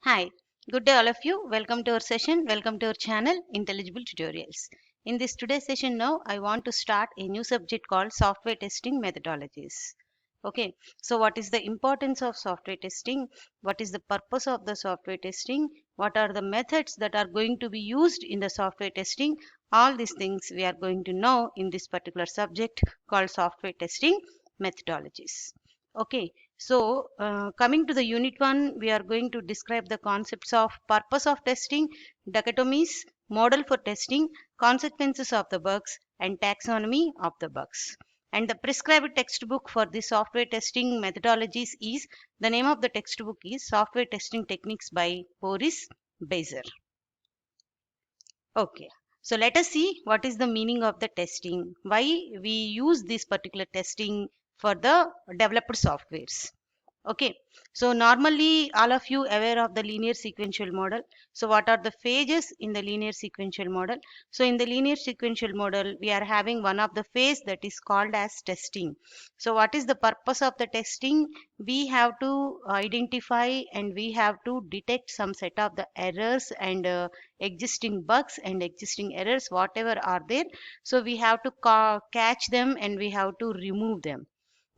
Hi, good day all of you. Welcome to our session. Welcome to our channel Intelligible Tutorials. In this today's session now, I want to start a new subject called software testing methodologies. Okay, so what is the importance of software testing? What is the purpose of the software testing? What are the methods that are going to be used in the software testing? All these things we are going to know in this particular subject called software testing methodologies. Okay, so coming to the unit 1, we are going to describe the concepts of purpose of testing, dichotomies, model for testing, consequences of the bugs, and taxonomy of the bugs. And the prescribed textbook for the software testing methodologies is, the name of the textbook is Software Testing Techniques by Boris Bezer. Okay, so let us see what is the meaning of the testing, why we use this particular testing for the developed softwares. Okay, so normally all of you aware of the linear sequential model. So what are the phases in the linear sequential model? So in the linear sequential model, we are having one of the phase that is called as testing. So what is the purpose of the testing? We have to identify and we have to detect some set of the errors and existing bugs and existing errors, whatever are there. So we have to catch them and we have to remove them.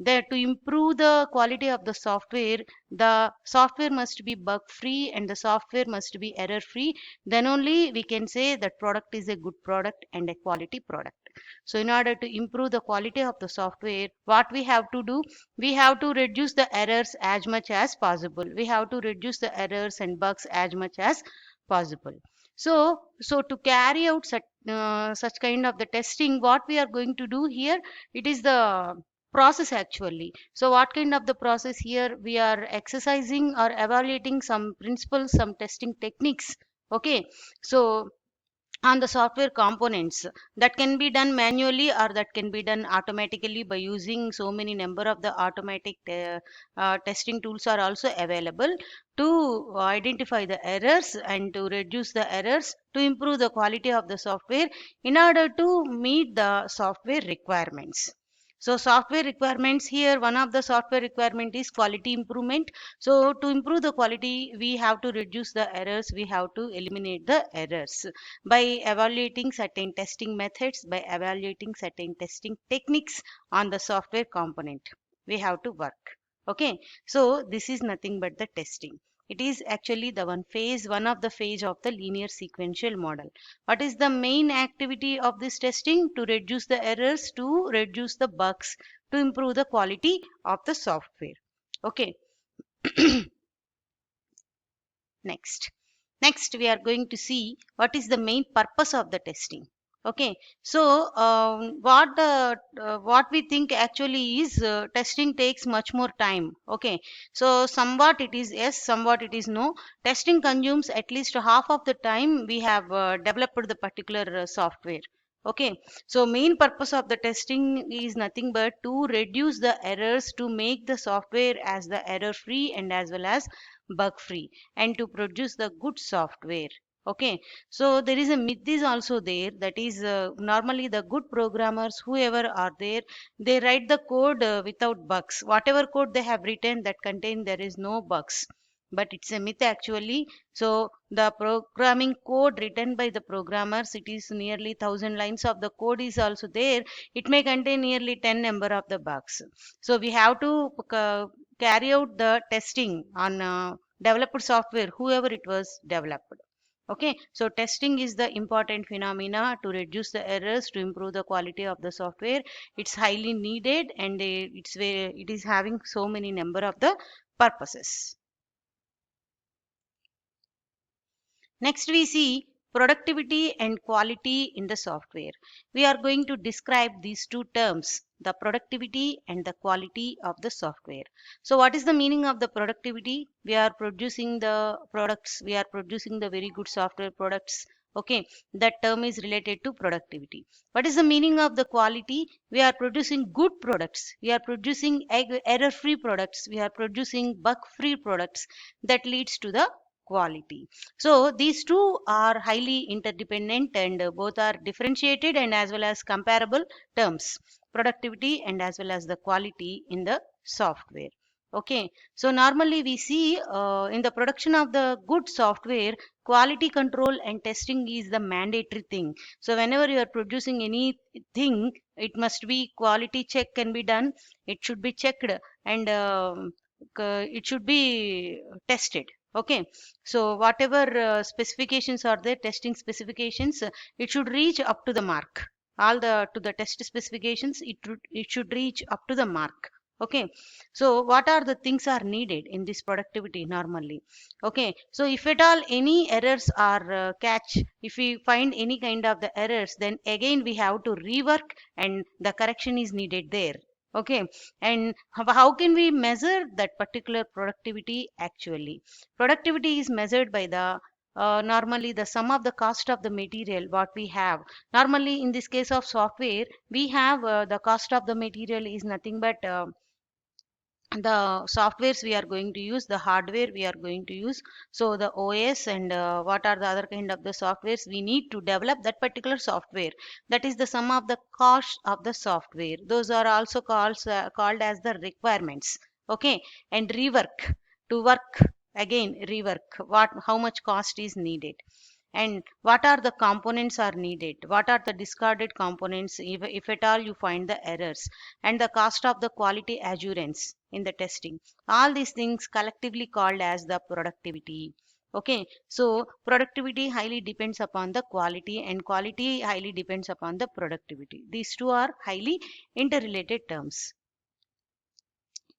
There, to improve the quality of the software must be bug free and the software must be error free. Then only we can say that product is a good product and a quality product. So in order to improve the quality of the software, what we have to do, we have to reduce the errors as much as possible. We have to reduce the errors and bugs as much as possible. So to carry out such kind of the testing, what we are going to do here, it is the process actually. So what kind of the process here, we are exercising or evaluating some principles, some testing techniques. Okay, so on the software components, that can be done manually or that can be done automatically by using so many number of the automatic testing tools are also available to identify the errors and to reduce the errors, to improve the quality of the software in order to meet the software requirements. So software requirements here, one of the software requirement is quality improvement. So to improve the quality, we have to reduce the errors, we have to eliminate the errors by evaluating certain testing methods, by evaluating certain testing techniques on the software component. We have to work. Okay, so this is nothing but the testing. It is actually the one of the phase of the linear sequential model. What is the main activity of this testing? To reduce the errors, to reduce the bugs, to improve the quality of the software. Okay, next. Next, we are going to see what is the main purpose of the testing. Okay, so what we think actually is testing takes much more time. Okay, so somewhat it is yes, somewhat it is no. Testing consumes at least half of the time we have developed the particular software. Okay, so main purpose of the testing is nothing but to reduce the errors, to make the software as the error free and as well as bug free, and to produce the good software. Okay, so there is a myth is also there, that is normally the good programmers whoever are there, they write the code without bugs. Whatever code they have written, that contain there is no bugs, but it's a myth actually. So the programming code written by the programmers, it is nearly 1000 lines of the code is also there, it may contain nearly 10 number of the bugs. So we have to carry out the testing on developed software, whoever it was developed. Okay, so testing is the important phenomena to reduce the errors, to improve the quality of the software. It's highly needed and it is having so many number of the purposes. Next, we see productivity and quality in the software. We are going to describe these two terms, the productivity and the quality of the software. So, what is the meaning of the productivity? We are producing the products, we are producing the very good software products. Okay, that term is related to productivity. What is the meaning of the quality? We are producing good products, we are producing error free products, we are producing bug free products, that leads to the quality. So these two are highly interdependent and both are differentiated and as well as comparable terms, productivity and as well as the quality in the software. Okay, so normally we see in the production of the good software, quality control and testing is the mandatory thing. So whenever you are producing anything, it must be quality check can be done. It should be checked and it should be tested. Okay, so whatever specifications are there, testing specifications, it should reach up to the mark. All the to the test specifications, it should reach up to the mark. Okay, so what are the things are needed in this productivity normally? Okay, so if at all any errors are catch, if we find any kind of the errors, then again we have to rework and the correction is needed there. Okay, and how can we measure that particular productivity? Actually, productivity is measured by the normally the sum of the cost of the material what we have. Normally in this case of software, we have the cost of the material is nothing but the softwares we are going to use, the hardware we are going to use, so the OS and what are the other kind of the softwares we need to develop that particular software. That is the sum of the cost of the software. Those are also called as the requirements. Okay, and rework, to work again, rework what how much cost is needed, and what are the components are needed, what are the discarded components if at all you find the errors, and the cost of the quality assurance in the testing. All these things collectively called as the productivity. Okay, so productivity highly depends upon the quality and quality highly depends upon the productivity. These two are highly interrelated terms.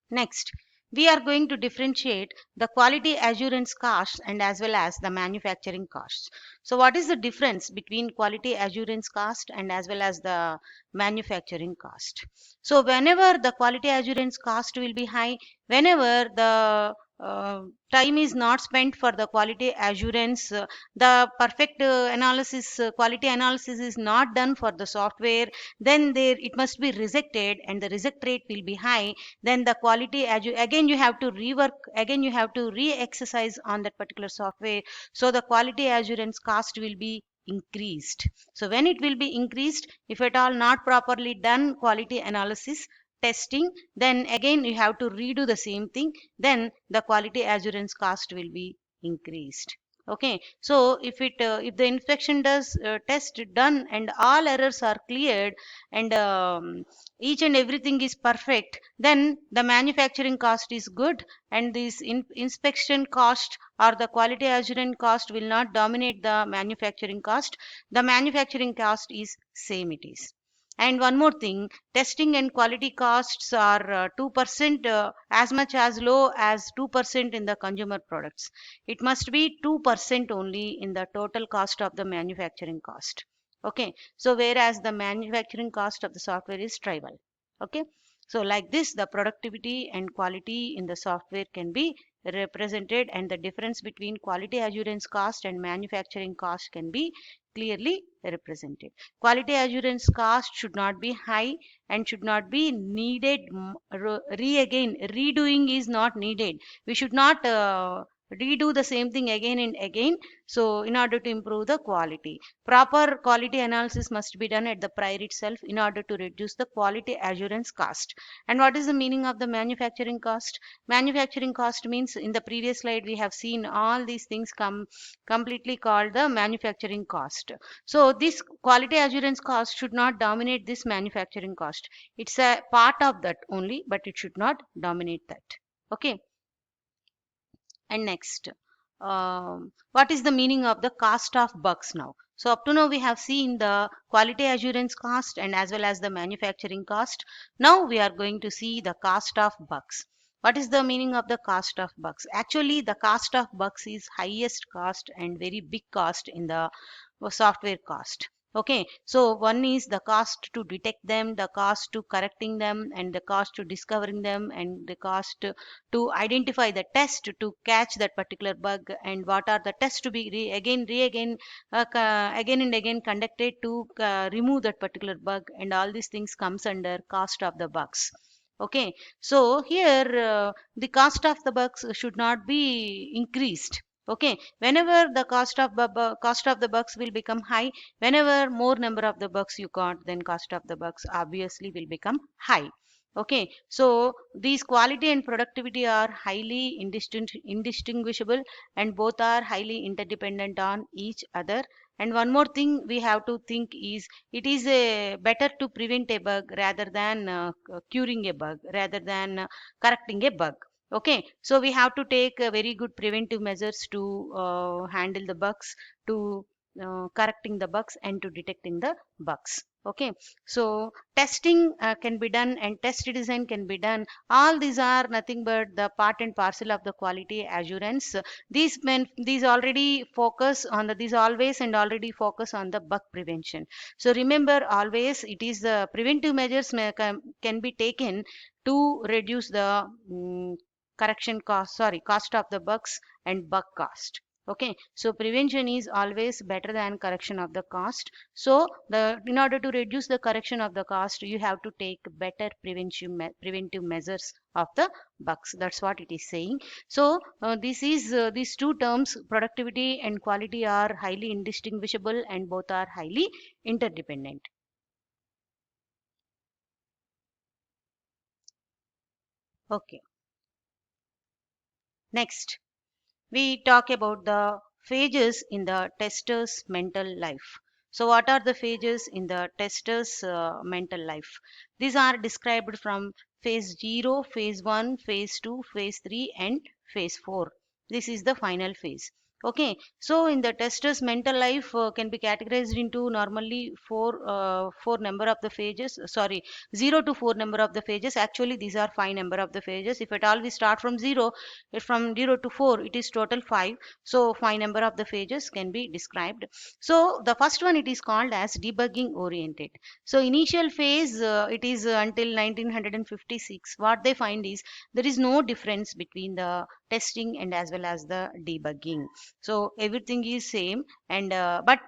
Next, we are going to differentiate the quality assurance costs and as well as the manufacturing costs. So what is the difference between quality assurance cost and as well as the manufacturing cost? So whenever the quality assurance cost will be high, whenever the time is not spent for the quality assurance, the perfect analysis, quality analysis is not done for the software, then there it must be rejected and the reject rate will be high. Then the quality again you have to rework, again you have to re-exercise on that particular software, so the quality assurance cost will be increased. So when it will be increased, if at all not properly done quality analysis testing, then again you have to redo the same thing, then the quality assurance cost will be increased. Okay, so if the inspection does test done and all errors are cleared and each and everything is perfect, then the manufacturing cost is good, and this inspection cost or the quality assurance cost will not dominate the manufacturing cost. The manufacturing cost is same it is. And one more thing, testing and quality costs are 2%, as much as low as 2% in the consumer products. It must be 2% only in the total cost of the manufacturing cost. Okay, so whereas the manufacturing cost of the software is trivial. Okay, so like this the productivity and quality in the software can be represented, and the difference between quality assurance cost and manufacturing cost can be clearly represented. Quality assurance cost should not be high and should not be needed again redoing is not needed. We should not redo the same thing again and again, so in order to improve the quality, proper quality analysis must be done at the prior itself in order to reduce the quality assurance cost. And what is the meaning of the manufacturing cost? Manufacturing cost means, in the previous slide we have seen all these things come completely called the manufacturing cost. So this quality assurance cost should not dominate this manufacturing cost. It's a part of that only, but it should not dominate that. Okay, and next, what is the meaning of the cost of bugs now? So up to now we have seen the quality assurance cost and as well as the manufacturing cost. Now we are going to see the cost of bugs. What is the meaning of the cost of bugs? Actually, the cost of bugs is highest cost and very big cost in the software cost. Okay, so one is the cost to detect them, the cost to correcting them, and the cost to discovering them, and the cost to identify the test to catch that particular bug, and what are the tests to be again and again conducted to remove that particular bug, and all these things comes under cost of the bugs. Okay, so here the cost of the bugs should not be increased. Okay, whenever the cost of the bugs will become high, whenever more number of the bugs you got, then cost of the bugs obviously will become high. Okay, so these quality and productivity are highly indistinguishable, and both are highly interdependent on each other. And one more thing we have to think is it is better to prevent a bug rather than curing a bug, rather than correcting a bug. Okay, so we have to take very good preventive measures to handle the bugs, to correcting the bugs, and to detecting the bugs. Okay, so testing can be done and test design can be done. All these are nothing but the part and parcel of the quality assurance. These already focus on these always and already focus on the bug prevention. So remember, always it is the preventive measures can be taken to reduce the correction cost, sorry, cost of the bugs and bug cost. Okay, so prevention is always better than correction of the cost. So the in order to reduce the correction of the cost, you have to take better preventive measures of the bugs. That's what it is saying. So this is these two terms, productivity and quality, are highly indistinguishable and both are highly interdependent. Okay, next we talk about the phases in the tester's mental life. So, what are the phases in the tester's mental life? These are described from phase 0, phase 1, phase 2, phase 3, and phase 4. This is the final phase. Okay, so in the tester's mental life can be categorized into normally four number of the phases. Sorry, 0 to 4 number of the phases. Actually, these are 5 number of the phases. If at all we start from 0, if from 0 to 4 it is total 5, so 5 number of the phases can be described. So the first one, it is called as debugging oriented. So initial phase, it is until 1956. What they find is there is no difference between the testing and as well as the debugging. So everything is same, and but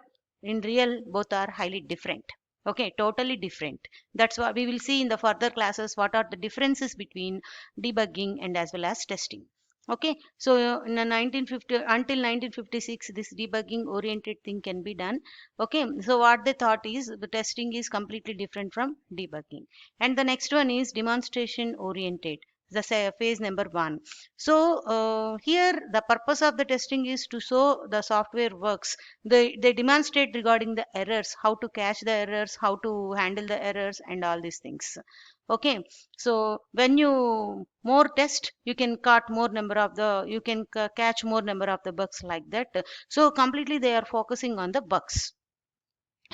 in real both are highly different. Okay, totally different. That's what we will see in the further classes, what are the differences between debugging and as well as testing. Okay, so in the 1950 until 1956, this debugging oriented thing can be done. Okay, so what they thought is the testing is completely different from debugging. And the next one is demonstration oriented, the phase number 1. So here the purpose of the testing is to show the software works. They demonstrate regarding the errors, how to catch the errors, how to handle the errors, and all these things. Okay, so when you more test, you can cut more number of the, you can catch more number of the bugs, like that. So completely they are focusing on the bugs.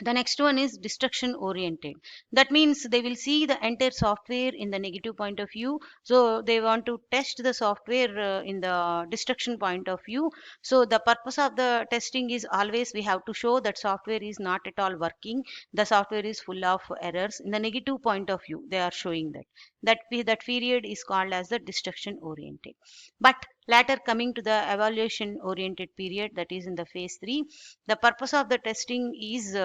The next one is destruction oriented. That means they will see the entire software in the negative point of view. So they want to test the software in the destruction point of view. So the purpose of the testing is always we have to show that software is not at all working, the software is full of errors. In the negative point of view, they are showing that period is called as the destruction oriented. But later, coming to the evaluation oriented period, that is in the phase 3, the purpose of the testing is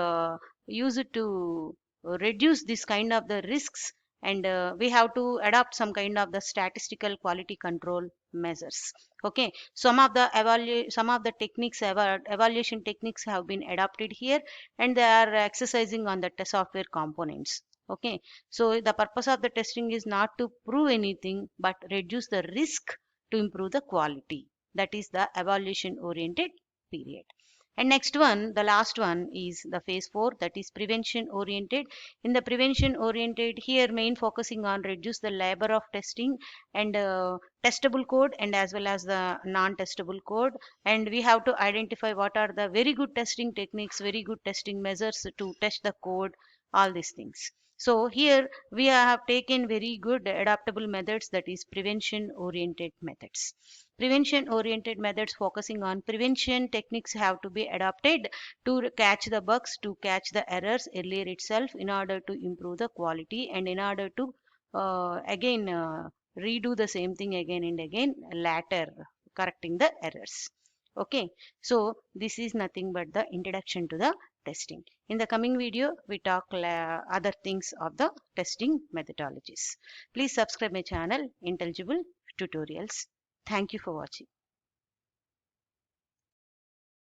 used to reduce this kind of the risks, and we have to adopt some kind of the statistical quality control measures. Okay, some of the techniques, evaluation techniques have been adopted here, and they are exercising on the software components. Okay, so the purpose of the testing is not to prove anything but reduce the risk to improve the quality. That is the evaluation oriented period. And next one, the last one, is the phase 4, that is prevention oriented. In the prevention oriented, here main focusing on reduce the labor of testing and testable code and as well as the non-testable code. And we have to identify what are the very good testing techniques, very good testing measures to test the code, all these things. So here we have taken very good adaptable methods, that is prevention oriented methods. Prevention oriented methods focusing on prevention techniques have to be adopted to catch the bugs, to catch the errors earlier itself, in order to improve the quality and in order to again redo the same thing again and again later, correcting the errors. Okay, so this is nothing but the introduction to the testing. In the coming video, we talk other things of the testing methodologies. Please subscribe my channel, Intelligible Tutorials. Thank you for watching.